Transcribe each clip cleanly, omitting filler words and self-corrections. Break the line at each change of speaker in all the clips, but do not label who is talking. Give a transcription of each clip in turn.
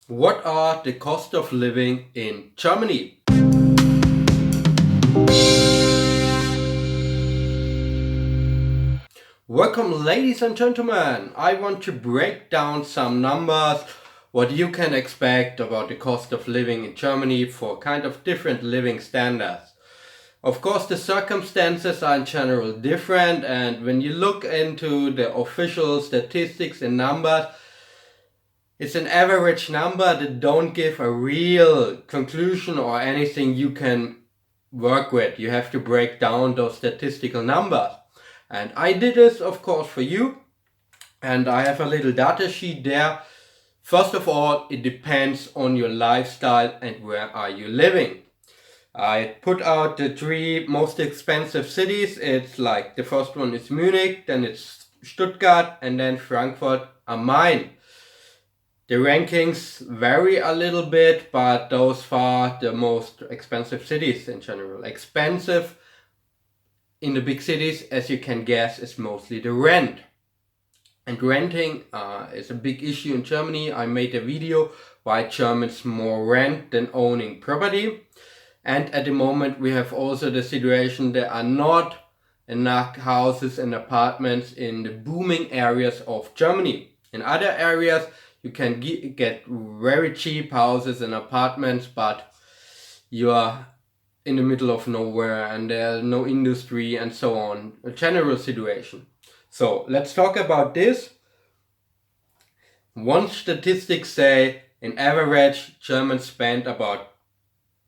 What are the cost of living in Germany? Welcome, ladies and gentlemen. I want to break down some numbers, what you can expect about the cost of living in Germany for kind of different living standards. Of course, the circumstances are in general different, and when you look into the official statistics and numbers, it's an average number that don't give a real conclusion or anything you can work with. You have to break down those statistical numbers. And I did this, of course, for you. And I have a little data sheet there. First of all, it depends on your lifestyle and where are you living. I put out the three most expensive cities. It's like the first one is Munich, then it's Stuttgart, and then Frankfurt am Main. The rankings vary a little bit, but those are the most expensive cities in general. Expensive in the big cities, as you can guess, is mostly the rent. And renting is a big issue in Germany. I made a video why Germans more rent than owning property. And at the moment we have also the situation there are not enough houses and apartments in the booming areas of Germany. In other areas you can get very cheap houses and apartments, but you are in the middle of nowhere and there's no industry and so on. A general situation. So let's talk about this. One statistics say in average Germans spend about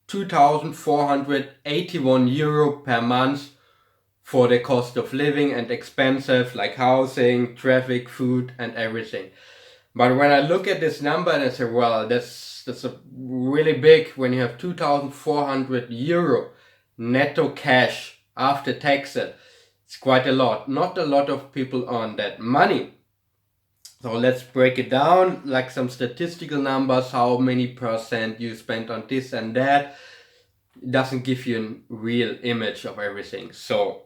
2,481 euro per month for the cost of living and expensive like housing, traffic, food and everything. But when I look at this number and I say, well, that's a really big, when you have 2,400 euro netto cash after taxes, it's quite a lot. Not a lot of people earn that money. So let's break it down, like some statistical numbers, how many percent you spend on this and that. It doesn't give you a real image of everything. So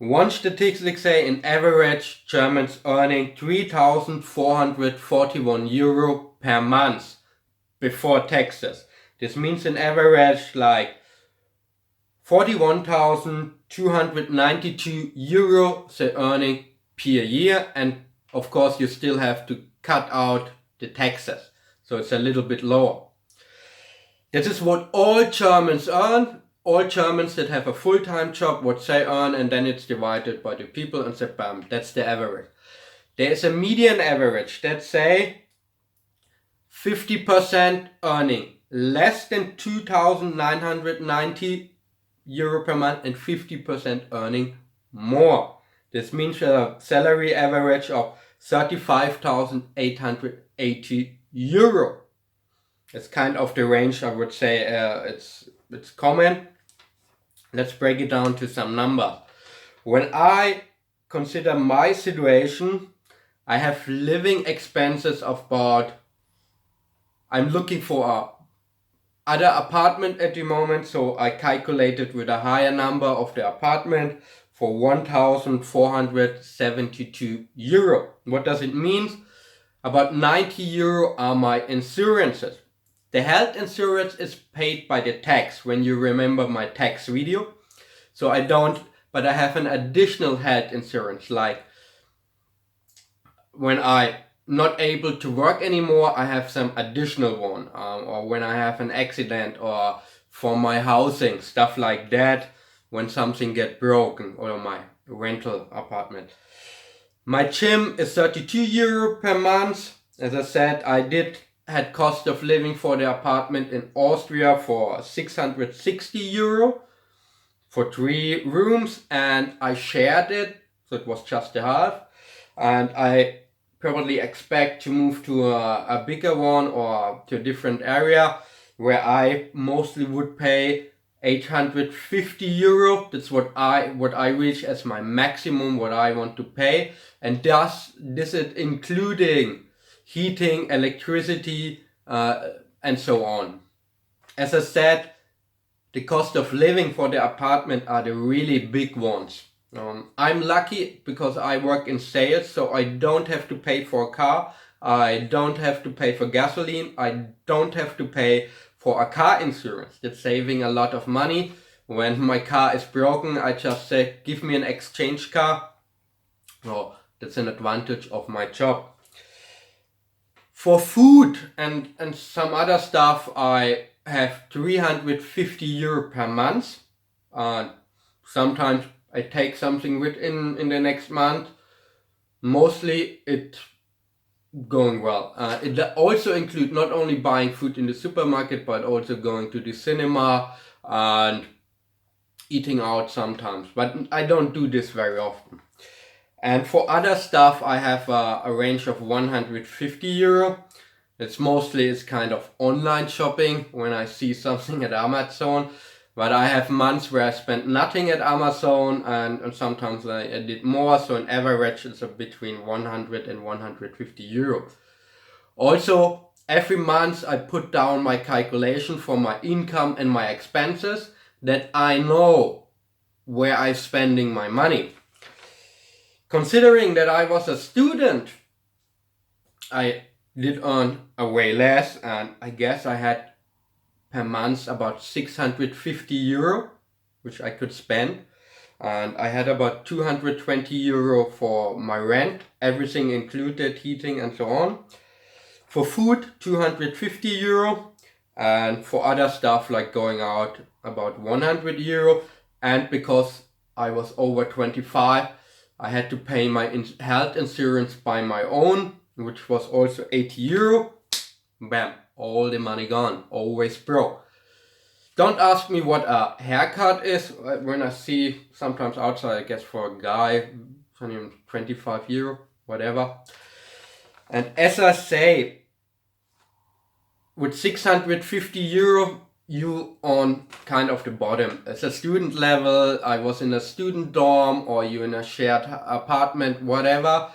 one statistic say in average Germans earning 3,441 euro per month before taxes. This means in average like 41,292 euro they earning per year, and of course you still have to cut out the taxes, so it's a little bit lower. This is what all Germans earn. All Germans that have a full-time job, what they earn, and then it's divided by the people and say, bam, that's the average. There is a median average that say 50% earning less than 2,990 euro per month and 50% earning more. This means a salary average of 35,880 euro. It's kind of the range I would say it's common. Let's break it down to some numbers. When I consider my situation, I have living expenses of about, I'm looking for a other apartment at the moment, so I calculated with a higher number of the apartment for 1,472 euro. What does it mean? About 90 euro are my insurances. The health insurance is paid by the tax, when you remember my tax video. So I don't, but I have an additional health insurance, like when I'm not able to work anymore, I have some additional one, or when I have an accident, or for my housing, stuff like that, when something get broken, or my rental apartment. My gym is 32 euro per month. As I said, I had cost of living for the apartment in Austria for 660 euro for 3 rooms, and I shared it, so it was just a half, and I probably expect to move to a bigger one or to a different area where I mostly would pay 850 euro. That's what I reach as my maximum, what I want to pay, and this is including heating, electricity, and so on. As I said, the cost of living for the apartment are the really big ones. I'm lucky because I work in sales, so I don't have to pay for a car. I don't have to pay for gasoline. I don't have to pay for a car insurance. That's saving a lot of money. When my car is broken, I just say, give me an exchange car. Oh, that's an advantage of my job. For food and some other stuff, I have 350 euro per month. Sometimes I take something within in the next month. Mostly it going well. It also includes not only buying food in the supermarket, but also going to the cinema and eating out sometimes. But I don't do this very often. And for other stuff, I have a range of 150 euro. It's kind of online shopping when I see something at Amazon. But I have months where I spent nothing at Amazon and sometimes I did more. So on average, it's between 100 and 150 euro. Also, every month I put down my calculation for my income and my expenses, that I know where I'm spending my money. Considering that I was a student, I did earn a way less, and I guess I had per month about 650 euro, which I could spend. And I had about 220 euro for my rent, everything included, heating and so on. For food, 250 euro. And for other stuff like going out, about 100 euro. And because I was over 25, I had to pay my health insurance by my own, which was also 80 euro. Bam, all the money gone, always broke. Don't ask me what a haircut is. When I see sometimes outside, I guess for a guy, 25 euro, whatever. And as I say, with 650 euro, you on kind of the bottom. As a student level, I was in a student dorm or you in a shared apartment, whatever.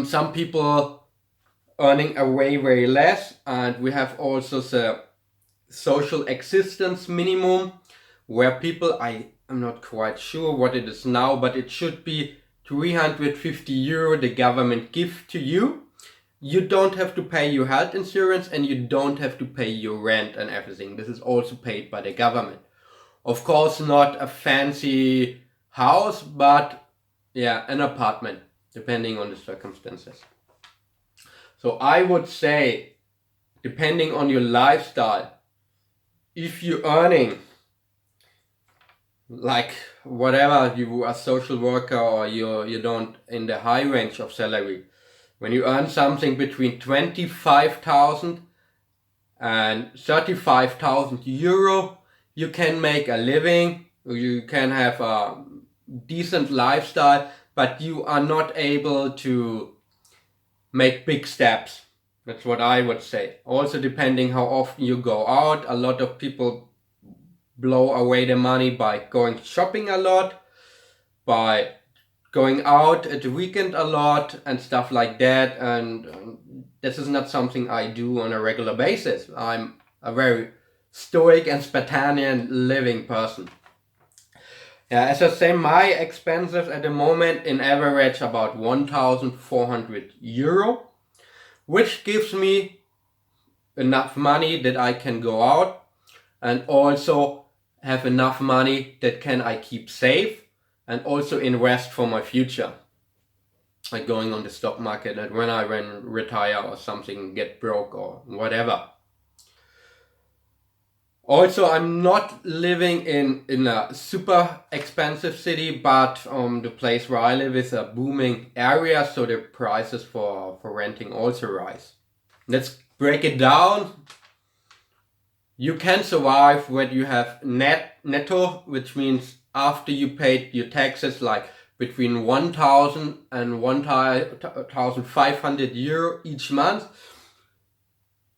Some people earning a way less, and we have also the social existence minimum, where people, I'm not quite sure what it is now, but it should be 350 euro the government gives to you. You don't have to pay your health insurance and you don't have to pay your rent and everything. This is also paid by the government. Of course, not a fancy house, but yeah, an apartment, depending on the circumstances. So I would say, depending on your lifestyle, if you're earning like whatever, you are a social worker or you don't in the high range of salary, when you earn something between 25,000 and 35,000 euro, you can make a living, you can have a decent lifestyle, but you are not able to make big steps. That's what I would say. Also depending how often you go out, a lot of people blow away the money by going shopping a lot, by going out at the weekend a lot and stuff like that. And this is not something I do on a regular basis. I'm a very stoic and Spartanian living person. Yeah, as I say, my expenses at the moment in average about 1,400 euro, which gives me enough money that I can go out and also have enough money that can I keep safe and also invest for my future. Like going on the stock market, and when I retire or something, get broke or whatever. Also, I'm not living in a super expensive city, but the place where I live is a booming area, so the prices for renting also rise. Let's break it down. You can survive when you have netto, which means after you paid your taxes, like between 1,000 and 1,500 euro each month.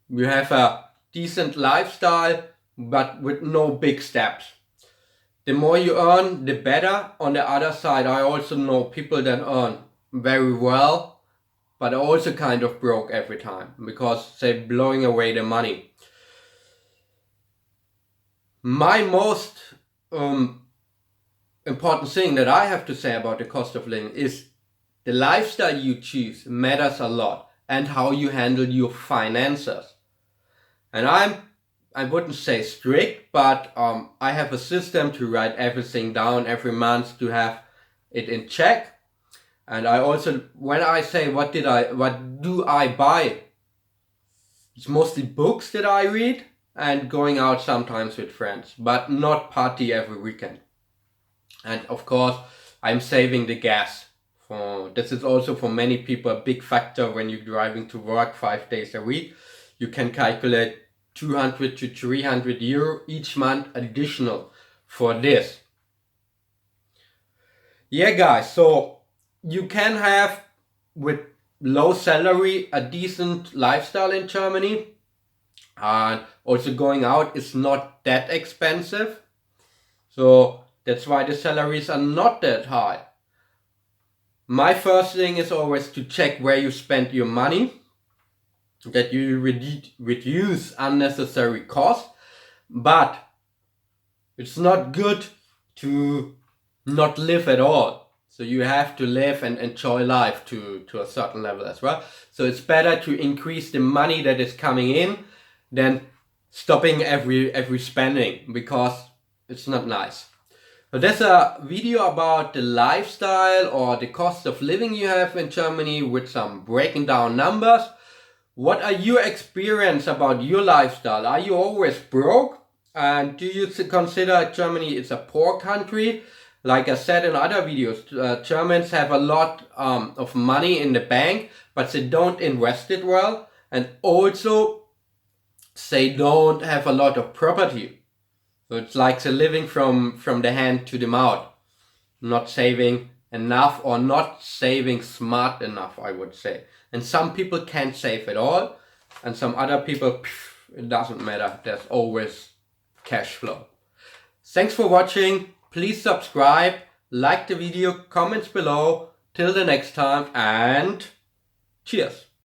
You have a decent lifestyle, but with no big steps. The more you earn, the better. On the other side, I also know people that earn very well, but are also kind of broke every time because they're blowing away their money. My most important thing that I have to say about the cost of living is the lifestyle you choose matters a lot, and how you handle your finances. And I wouldn't say strict, but I have a system to write everything down every month to have it in check. And I also, when I say what do I buy, it's mostly books that I read and going out sometimes with friends, but not party every weekend. And of course, I'm saving the gas. This is also for many people a big factor when you're driving to work 5 days a week. You can calculate 200 to 300 euro each month additional for this. Yeah, guys, so you can have, with low salary, a decent lifestyle in Germany. And also going out is not that expensive. So that's why the salaries are not that high. My first thing is always to check where you spend your money, that you reduce unnecessary costs. But it's not good to not live at all. So you have to live and enjoy life to a certain level as well. So it's better to increase the money that is coming in than stopping every spending, because it's not nice. So there's a video about the lifestyle or the cost of living you have in Germany with some breaking down numbers. What are your experience about your lifestyle? Are you always broke? And do you consider Germany is a poor country? Like I said in other videos, Germans have a lot of money in the bank, but they don't invest it well. And also, they don't have a lot of property. So it's like they're living from the hand to the mouth. Not saving enough or not saving smart enough, I would say. And some people can't save at all. And some other people, it doesn't matter. There's always cash flow. Thanks for watching. Please subscribe, like the video, comments below. Till the next time, and cheers.